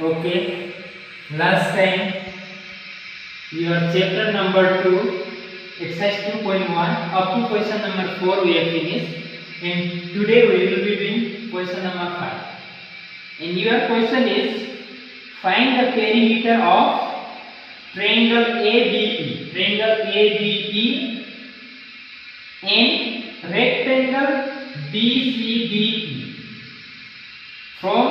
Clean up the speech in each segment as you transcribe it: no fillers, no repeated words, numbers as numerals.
Okay, last time your chapter number 2, exercise 2.1 up to question number 4 we have finished, and today we will be doing question number 5. And your question is, find the perimeter of triangle ABE, and rectangle BCDE from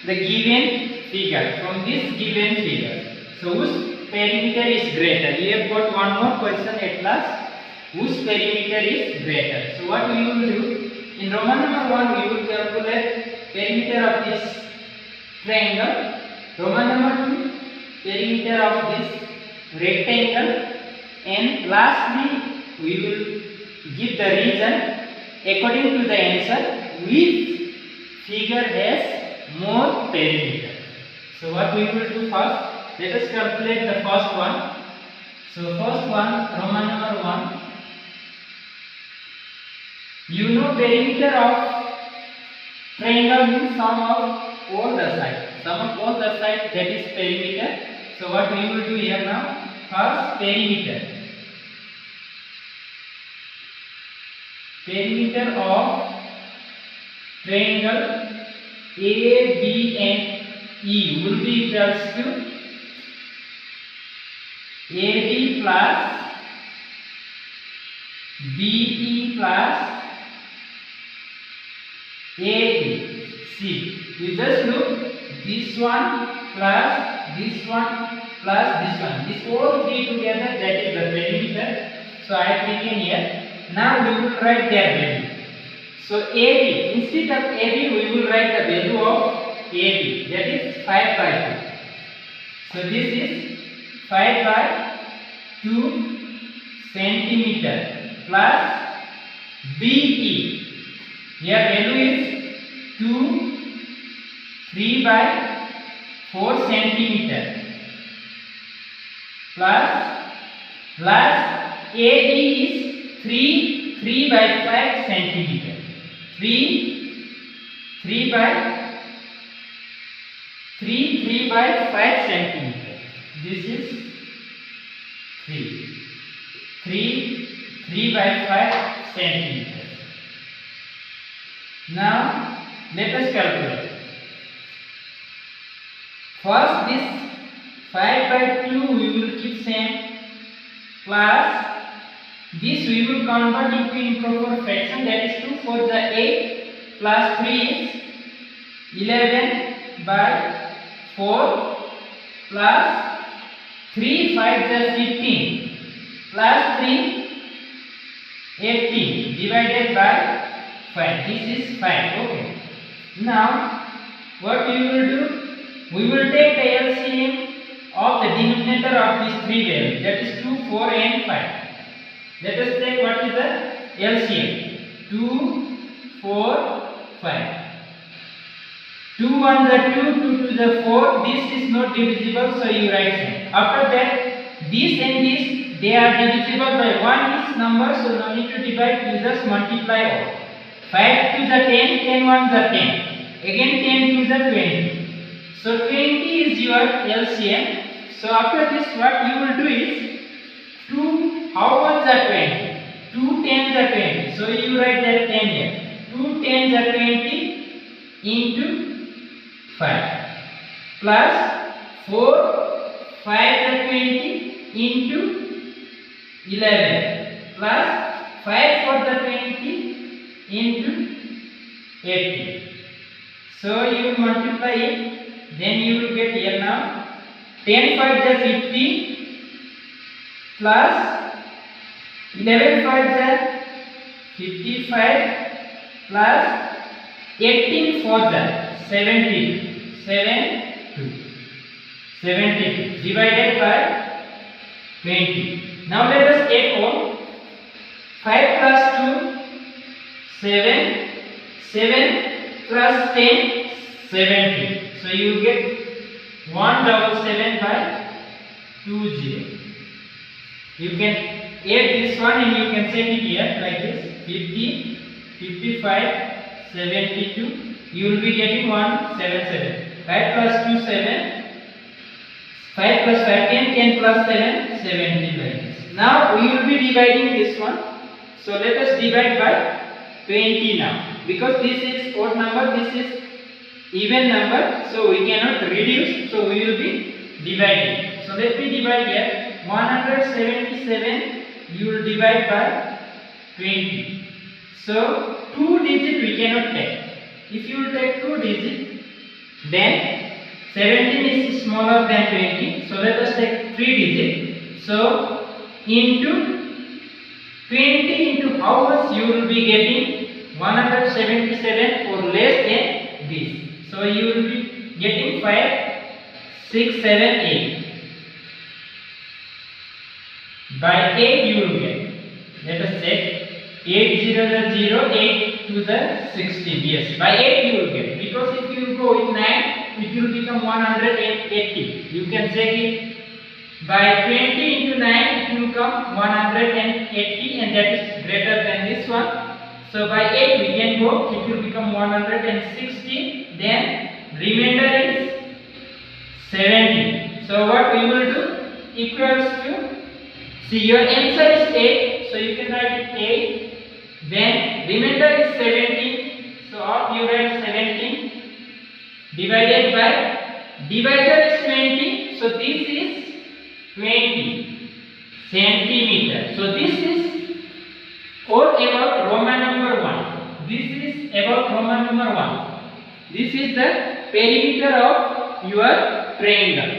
the given figure, from this given figure. So whose perimeter is greater? You have got one more question at last. Whose perimeter is greater? So what we will do, in Roman number 1 we will calculate perimeter of this triangle, Roman number 2 perimeter of this rectangle, and lastly we will give the reason according to the answer which figure has more perimeter. So what we will do first, let us calculate the first one. So first one, Roman number 1. You know perimeter of triangle means sum of all the sides. Sum of all the sides, that is perimeter. So what we will do here now, first perimeter. Perimeter of triangle A, B and E will be equals to AB plus BE plus AE. See, you just look, this one plus this one plus this one. This all three together, that is the perimeter. So I have taken here. Now we will write their value. So AB, instead of AB we will write the value of AB, that is 5 by 2. So this is 5 by 2 centimeter plus BE. Here value is 3 by 4 centimeter plus AE is 3 by 5 centimeter. 3 by 5 centimeter. This is 3 by 5 centimeter. Now let us calculate. First this 5 by 2 we will keep same, plus this we will convert into improper fraction, that is 2 4 the 8 plus 3 is 11 by 4 plus 3 5 the 15 plus 3 18 divided by 5. This is 5. Okay. Now what we will do? We will take the LCM of the denominator of these three values, that is 2, 4 and 5. Let us take what is the LCM. 2, 4, 5. 2 1 the 2, 2 to the 4. This is not divisible, so you write same. After that, this and this, they are divisible by 1 each number, so no need to divide, you just multiply all. 5 to the 10, 10 1 the 10. Again 10 to the 20. So 20 is your LCM. So after this, what you will do is 2, how much are 20? 2 10s are 20. So you write that 10 here. 2 10s are 20 into 5 plus 4 5 are 20 into 11 plus 5 4 are 20 into 80. So you multiply it, then you will get here now 10 5 is 50 plus 11 5 is 55 plus 18 4 is 72 divided by 20. Now let us add all. 5 plus 2 7, 7 plus 10 70. So you get 177 by 20. You can add this one and you can set it here like this: 50, 55, 72. You will be getting 177. 5 plus 2 7, 5 plus 5 10, 10 plus 7 17 like this. Now we will be dividing this one. So let us divide by 20 now, because this is odd number, this is even number, so we cannot reduce, so we will be dividing. So let me divide here. 177 you will divide by 20. So 2 digit we cannot take. If you will take 2 digit, then 17 is smaller than 20. So let us take 3 digit. So into 20 into how much you will be getting 177 or less than this. So you will be getting 5, 6, 7, 8. By 8 you will get. Let us check. 8 0 0, 8 to the 16. Yes, by 8 you will get. Because if you go with 9, it will become 180. You can check it. By 20 into 9, it will come 180, and that is greater than this one. So by 8 we can go, it will become 160. Then remainder is 70. So what we will do? Equals to, see your answer is 8, so you can write it 8. Then remainder is 17. So up you write 17 divided by, divisor is 20. So this is 20 centimeter. So this is all about Roman number 1. This is about Roman number 1. This is the perimeter of your triangle.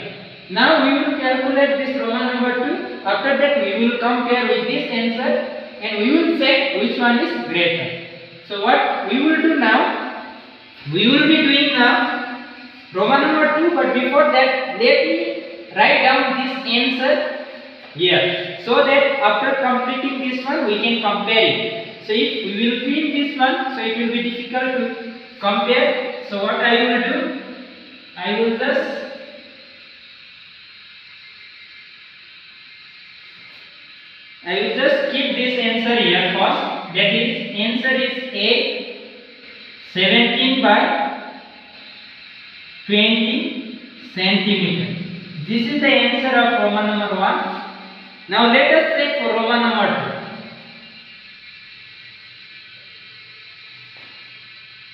Now we will calculate this Roman number 2. After that we will compare with this answer and we will check which one is greater. So what we will do now? We will be doing now Roman number 2, but before that let me write down this answer here, so that after completing this one we can compare it. So if we will clean this one, so it will be difficult to compare. So what I will do? I will just keep this answer here first. That is, answer is A, 17 by 20 centimeter. This is the answer of Roman number 1. Now let us check for Roman number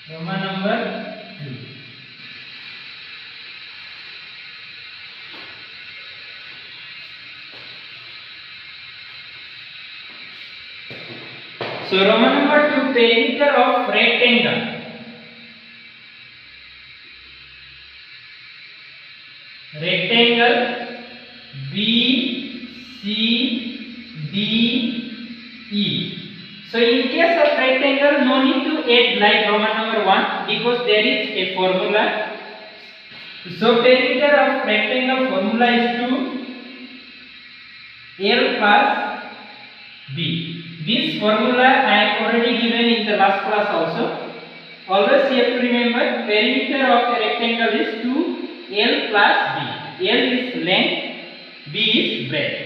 2. Roman number 2. So Roman number 2, perimeter of rectangle. Rectangle B, C, D, E. So in case of rectangle, no need to add like Roman number 1, because there is a formula. So perimeter of rectangle formula is 2 L plus B. This formula I have already given in the last class also. Always you have to remember, perimeter of a rectangle is 2 L plus B. L is length, B is breadth.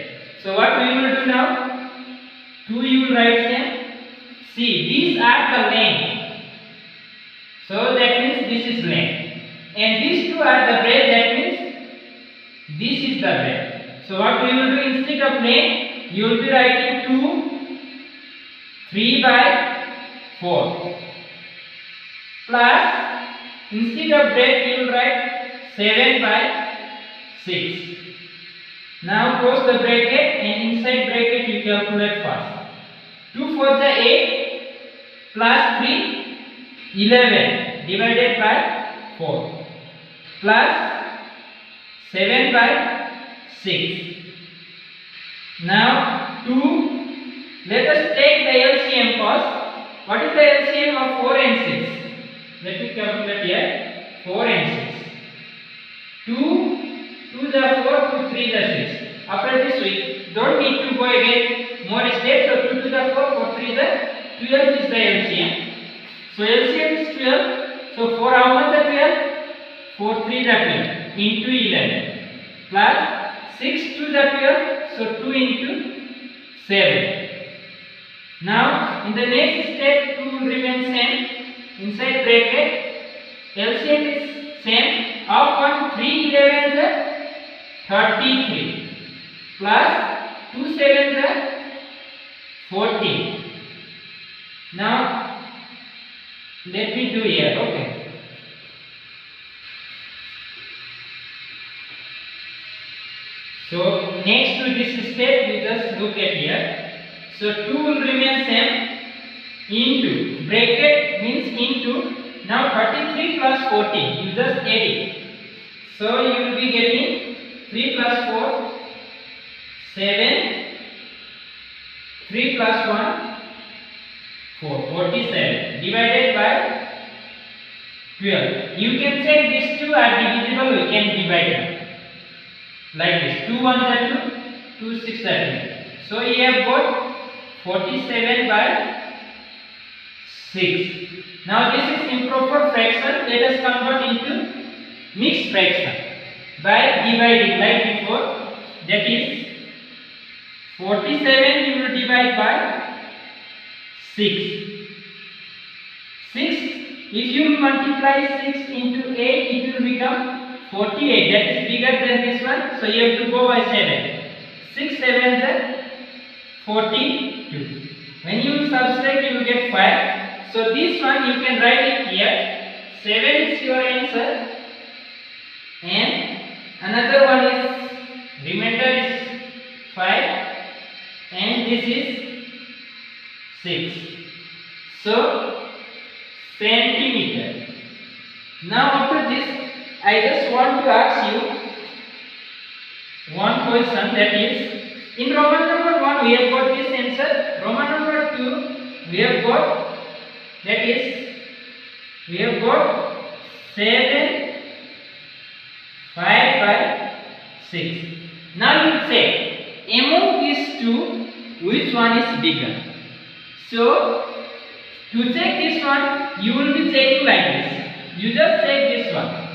So what we will do now? 2 you will write same. See, these are the length. So that means this is length. And these two are the breadth, that means this is the breadth. So what we will do, instead of length, you will be writing 2 3 by 4 plus, instead of breadth you will write 7 by 6. Now close the bracket and inside bracket you calculate first. 2 4 the 8 plus 3 11 divided by 4 plus 7 by 6. Now 2. Let us take the LCM first. What is the LCM of 4 and 6? Let me calculate here. 4 and 6. 2 2 is 4, 2 3 is 6. After this we don't need to go again more steps. So 2 to the 4, 4 3 is 12 is the LCM. So LCM is 12. So 4 how much is 12? 4 3 is 12 into 11 plus 6 2 is 12. So 2 into 7. Now in the next step 2 will remain same. Inside bracket LCM is same. of 1 3 11s are 33 plus 2 7s are 14. Now let me do here. Okay. So next to this step, you just look at here. So 2 will remain same, into bracket means into. Now 33 plus 14, you just add it. So you will be getting 3 plus 4, 7, 3 plus 1, 4, 47 divided by 12. You can check these two are divisible, we can divide them. Like this, 2 1s are 2, 2 6 are 2. So you have got 47 by 6. Now this is improper fraction. Let us convert into mixed fraction by dividing like before. That is 47 you will divide by 6. 6. If you multiply 6 into 8, it will become 48. That is bigger than this one. So you have to go by 7. 6 7s are 42. When you subtract, you will get 5. So this one you can write it here. 7 is your answer. And another one is remainder is 5. And this is 6. So centimeter. Now after this, I just want to ask you one question, that is, in Roman number 1 we have got this answer, Roman number 2 we have got, that is, we have got 7 5 by 6. Now you check among these two which one is bigger. So to check this one, you will be checking like this. You just check this one.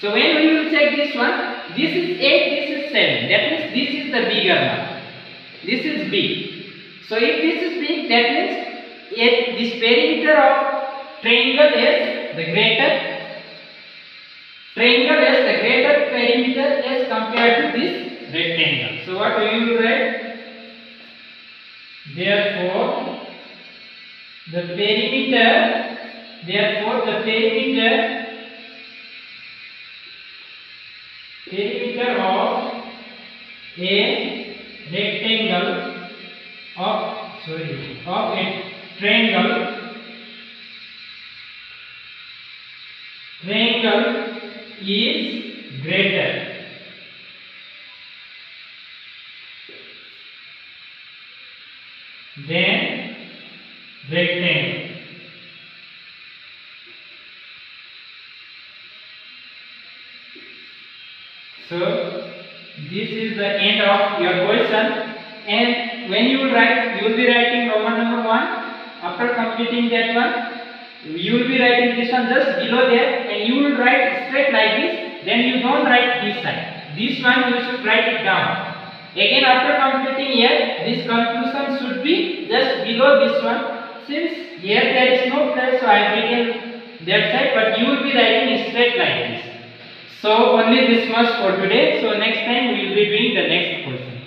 So when we will check this one, this is 8, this is 7. That means this is the bigger one. This is big. So if this is big, that means this perimeter of triangle is the greater. Triangle is the greater perimeter as compared to this rectangle. So what we will write? Therefore, the perimeter of a rectangle of a triangle is greater than rectangle. So this is the end of your question, and when you will write, you will be writing Roman number 1. After completing that one, you will be writing this one just below there, and you will write straight like this. Then you don't write this side. This one you should write it down. Again after completing here, this conclusion should be just below this one. Since here there is no place, so I have written that side, but you will be writing straight like this. So only this much for today. So next time we will be doing the next question.